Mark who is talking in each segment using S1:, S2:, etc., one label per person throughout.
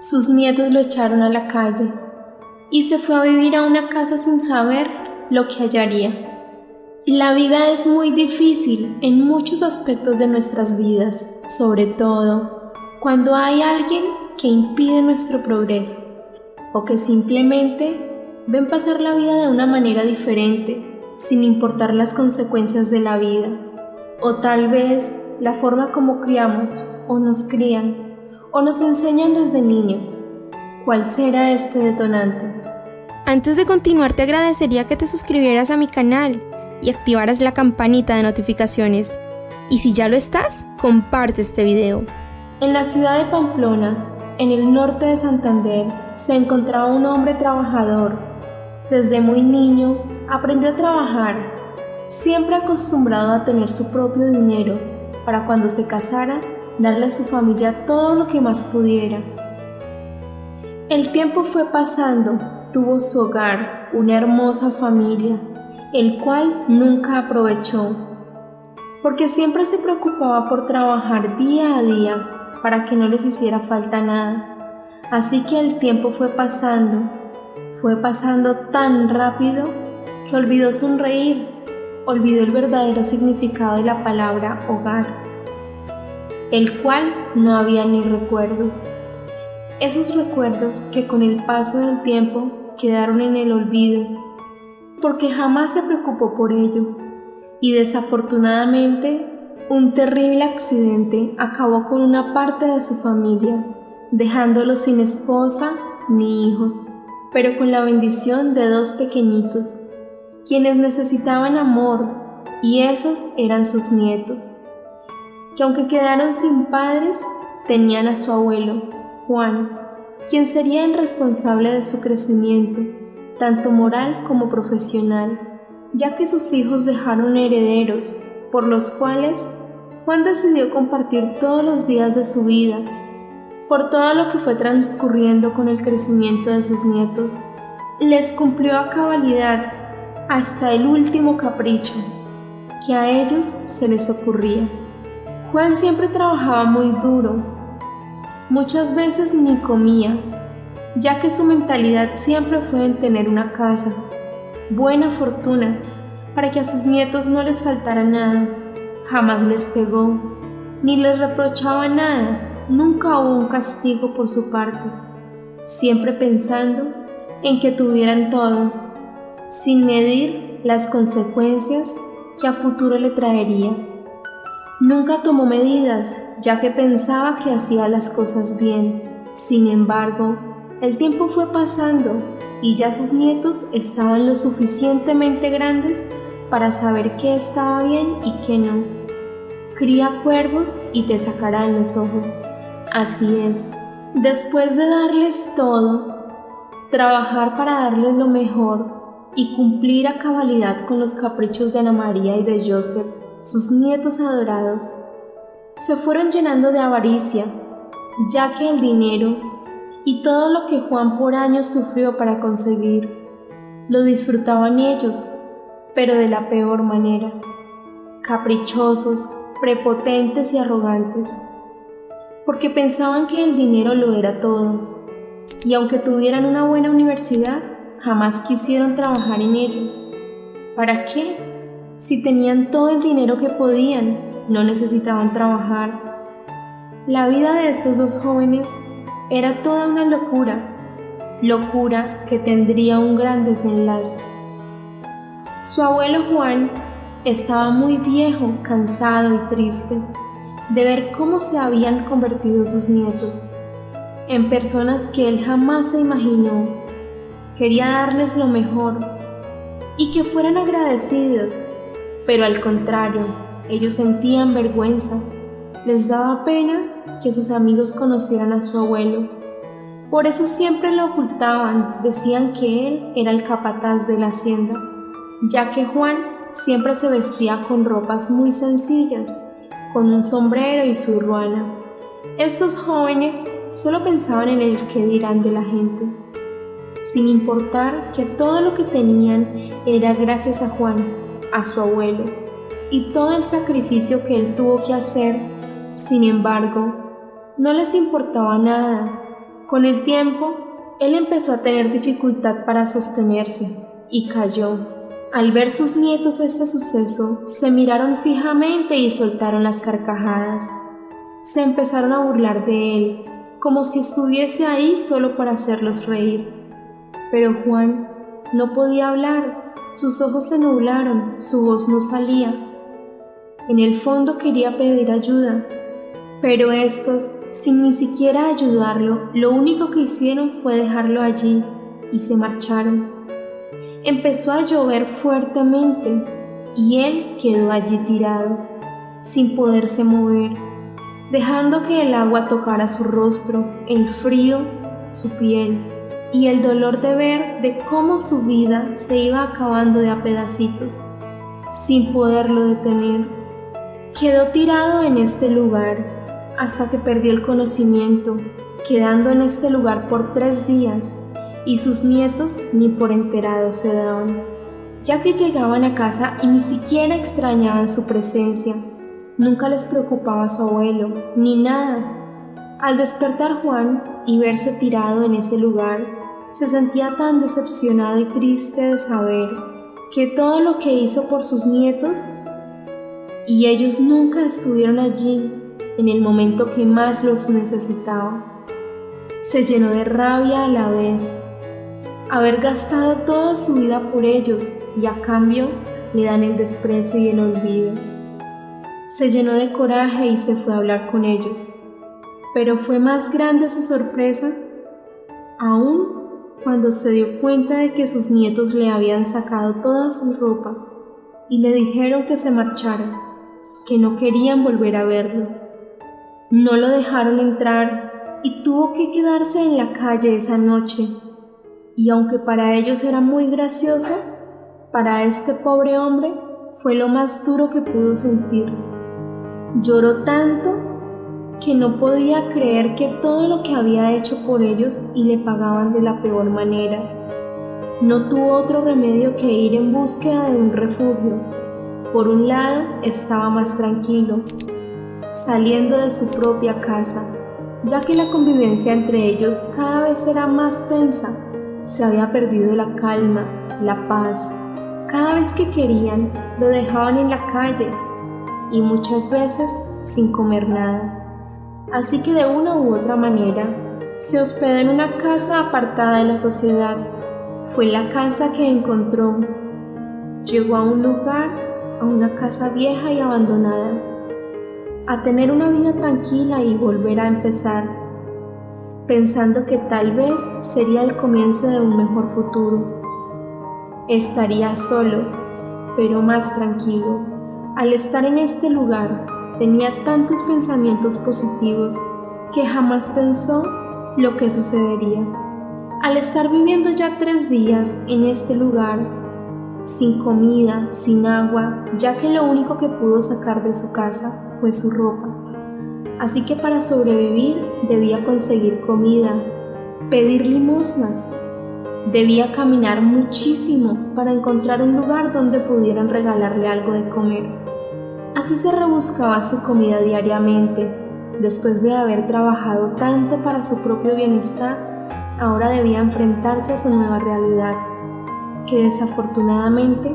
S1: Sus nietos lo echaron a la calle y se fue a vivir a una casa sin saber lo que hallaría. La vida es muy difícil en muchos aspectos de nuestras vidas, sobre todo cuando hay alguien que impide nuestro progreso o que simplemente ven pasar la vida de una manera diferente sin importar las consecuencias de la vida, o tal vez la forma como criamos o nos crían o nos enseñan desde niños. ¿Cuál será este detonante?
S2: Antes de continuar, te agradecería que te suscribieras a mi canal y activaras la campanita de notificaciones. Y si ya lo estás, comparte este video.
S1: En la ciudad de Pamplona, en el norte de Santander, se encontraba un hombre trabajador. Desde muy niño aprendió a trabajar, siempre acostumbrado a tener su propio dinero para cuando se casara darle a su familia todo lo que más pudiera. El tiempo fue pasando, tuvo su hogar, una hermosa familia, el cual nunca aprovechó, porque siempre se preocupaba por trabajar día a día para que no les hiciera falta nada. Así que el tiempo fue pasando tan rápido que olvidó sonreír, olvidó el verdadero significado de la palabra hogar, el cual no había ni recuerdos. Esos recuerdos que con el paso del tiempo quedaron en el olvido, porque jamás se preocupó por ello, y desafortunadamente un terrible accidente acabó con una parte de su familia, dejándolo sin esposa ni hijos, pero con la bendición de 2 pequeñitos, quienes necesitaban amor, y esos eran sus nietos, que aunque quedaron sin padres, tenían a su abuelo, Juan, quien sería el responsable de su crecimiento, tanto moral como profesional, ya que sus hijos dejaron herederos, por los cuales Juan decidió compartir todos los días de su vida. Por todo lo que fue transcurriendo con el crecimiento de sus nietos, les cumplió a cabalidad hasta el último capricho que a ellos se les ocurría. Juan siempre trabajaba muy duro, muchas veces ni comía, ya que su mentalidad siempre fue en tener una casa, buena fortuna, para que a sus nietos no les faltara nada. Jamás les pegó, ni les reprochaba nada, nunca hubo un castigo por su parte, siempre pensando en que tuvieran todo, sin medir las consecuencias que a futuro le traería. Nunca tomó medidas, ya que pensaba que hacía las cosas bien. Sin embargo, el tiempo fue pasando y ya sus nietos estaban lo suficientemente grandes para saber qué estaba bien y qué no. Cría cuervos y te sacarán los ojos. Así es, después de darles todo, trabajar para darles lo mejor y cumplir a cabalidad con los caprichos de Ana María y de Joseph, sus nietos adorados, se fueron llenando de avaricia, ya que el dinero y todo lo que Juan por años sufrió para conseguir, lo disfrutaban ellos, pero de la peor manera, caprichosos, prepotentes y arrogantes, porque pensaban que el dinero lo era todo, y aunque tuvieran una buena universidad, jamás quisieron trabajar en ello. ¿Para qué? Si tenían todo el dinero que podían, no necesitaban trabajar. La vida de estos 2 jóvenes era toda una locura que tendría un gran desenlace. Su abuelo Juan estaba muy viejo, cansado y triste de ver cómo se habían convertido sus nietos en personas que él jamás se imaginó. Quería darles lo mejor y que fueran agradecidos, pero al contrario, ellos sentían vergüenza, les daba pena que sus amigos conocieran a su abuelo. Por eso siempre lo ocultaban, decían que él era el capataz de la hacienda, ya que Juan siempre se vestía con ropas muy sencillas, con un sombrero y su ruana. Estos jóvenes solo pensaban en el qué dirán de la gente, sin importar que todo lo que tenían era gracias a Juan, a su abuelo, y todo el sacrificio que él tuvo que hacer. Sin embargo, no les importaba nada, Con el tiempo, él empezó a tener dificultad para sostenerse y cayó. Al ver sus nietos este suceso, se miraron fijamente y soltaron las carcajadas. Se empezaron a burlar de él, como si estuviese ahí solo para hacerlos reír. Pero Juan no podía hablar, sus ojos se nublaron, su voz no salía. En el fondo quería pedir ayuda, pero estos, sin ni siquiera ayudarlo, lo único que hicieron fue dejarlo allí y se marcharon. Empezó a llover fuertemente y él quedó allí tirado, sin poderse mover, dejando que el agua tocara su rostro, el frío, su piel y el dolor de ver de cómo su vida se iba acabando de a pedacitos, sin poderlo detener. Quedó tirado en este lugar hasta que perdió el conocimiento, quedando en este lugar por 3 días, y sus nietos ni por enterados se daban, ya que llegaban a casa y ni siquiera extrañaban su presencia. Nunca les preocupaba su abuelo, ni nada. Al despertar Juan y verse tirado en ese lugar, se sentía tan decepcionado y triste de saber que todo lo que hizo por sus nietos y ellos nunca estuvieron allí en el momento que más los necesitaba. Se llenó de rabia a la vez. Haber gastado toda su vida por ellos y a cambio le dan el desprecio y el olvido. Se llenó de coraje y se fue a hablar con ellos. Pero fue más grande su sorpresa aún cuando se dio cuenta de que sus nietos le habían sacado toda su ropa y le dijeron que se marchara, que no querían volver a verlo. No lo dejaron entrar y tuvo que quedarse en la calle esa noche. Y aunque para ellos era muy gracioso, para este pobre hombre fue lo más duro que pudo sentir. Lloró tanto que no podía creer que todo lo que había hecho por ellos y le pagaban de la peor manera. No tuvo otro remedio que ir en búsqueda de un refugio. Por un lado, estaba más tranquilo, saliendo de su propia casa, ya que la convivencia entre ellos cada vez era más tensa. Se había perdido la calma, la paz. Cada vez que querían, lo dejaban en la calle y muchas veces sin comer nada. Así que de una u otra manera, se hospedó en una casa apartada de la sociedad. Fue la casa que encontró. Llegó a un lugar, a una casa vieja y abandonada, a tener una vida tranquila y volver a empezar, pensando que tal vez sería el comienzo de un mejor futuro. Estaría solo, pero más tranquilo. Al estar en este lugar, tenía tantos pensamientos positivos que jamás pensó lo que sucedería. Al estar viviendo ya 3 días en este lugar, sin comida, sin agua, ya que lo único que pudo sacar de su casa fue su ropa. Así que para sobrevivir debía conseguir comida, pedir limosnas. Debía caminar muchísimo para encontrar un lugar donde pudieran regalarle algo de comer. Así se rebuscaba su comida diariamente. Después de haber trabajado tanto para su propio bienestar, ahora debía enfrentarse a su nueva realidad, que desafortunadamente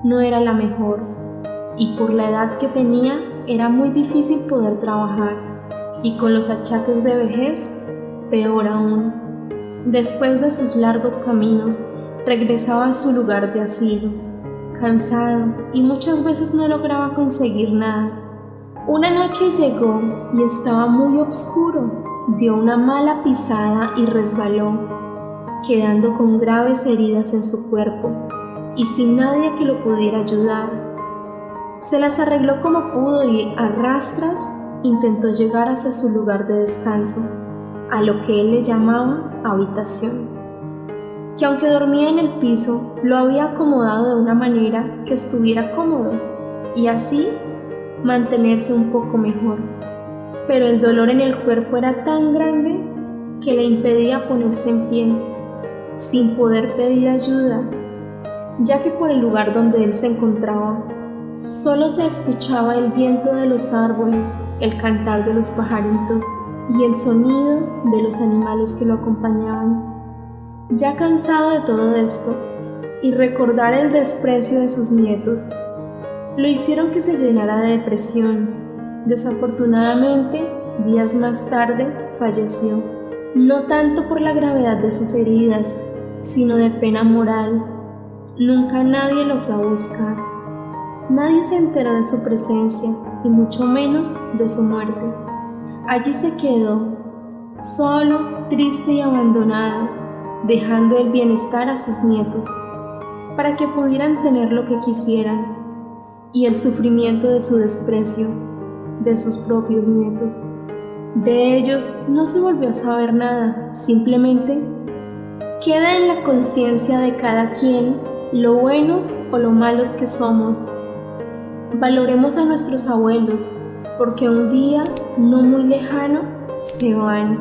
S1: no era la mejor, y por la edad que tenía era muy difícil poder trabajar, y con los achaques de vejez, peor aún. Después de sus largos caminos, regresaba a su lugar de asilo, cansado, y muchas veces no lograba conseguir nada. Una noche llegó y estaba muy oscuro, dio una mala pisada y resbaló, quedando con graves heridas en su cuerpo y sin nadie que lo pudiera ayudar. Se las arregló como pudo y a rastras intentó llegar hacia su lugar de descanso, a lo que él le llamaba habitación, que aunque dormía en el piso, lo había acomodado de una manera que estuviera cómodo y así mantenerse un poco mejor. Pero el dolor en el cuerpo era tan grande que le impedía ponerse en pie, sin poder pedir ayuda, ya que por el lugar donde él se encontraba, solo se escuchaba el viento de los árboles, el cantar de los pajaritos y el sonido de los animales que lo acompañaban. Ya cansado de todo esto y recordar el desprecio de sus nietos, lo hicieron que se llenara de depresión. Desafortunadamente, días más tarde falleció, no tanto por la gravedad de sus heridas, sino de pena moral. Nunca nadie lo fue a buscar. Nadie se enteró de su presencia y mucho menos de su muerte. Allí se quedó, solo, triste y abandonado, dejando el bienestar a sus nietos, para que pudieran tener lo que quisieran, y el sufrimiento de su desprecio, de sus propios nietos. De ellos no se volvió a saber nada, simplemente queda en la conciencia de cada quien lo buenos o lo malos que somos. Valoremos a nuestros abuelos, porque un día no muy lejano se van,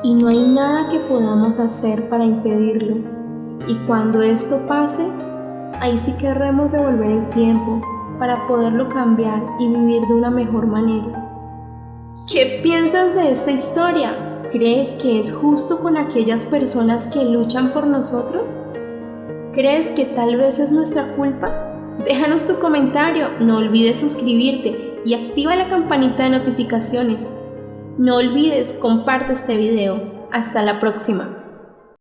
S1: y no hay nada que podamos hacer para impedirlo. Y cuando esto pase, ahí sí querremos devolver el tiempo para poderlo cambiar y vivir de una mejor manera. ¿Qué piensas de esta historia? ¿Crees que es justo con aquellas personas que luchan por nosotros? ¿Crees que tal vez es nuestra culpa? Déjanos tu comentario, no olvides suscribirte y activa la campanita de notificaciones. No olvides, comparte este video. Hasta la próxima.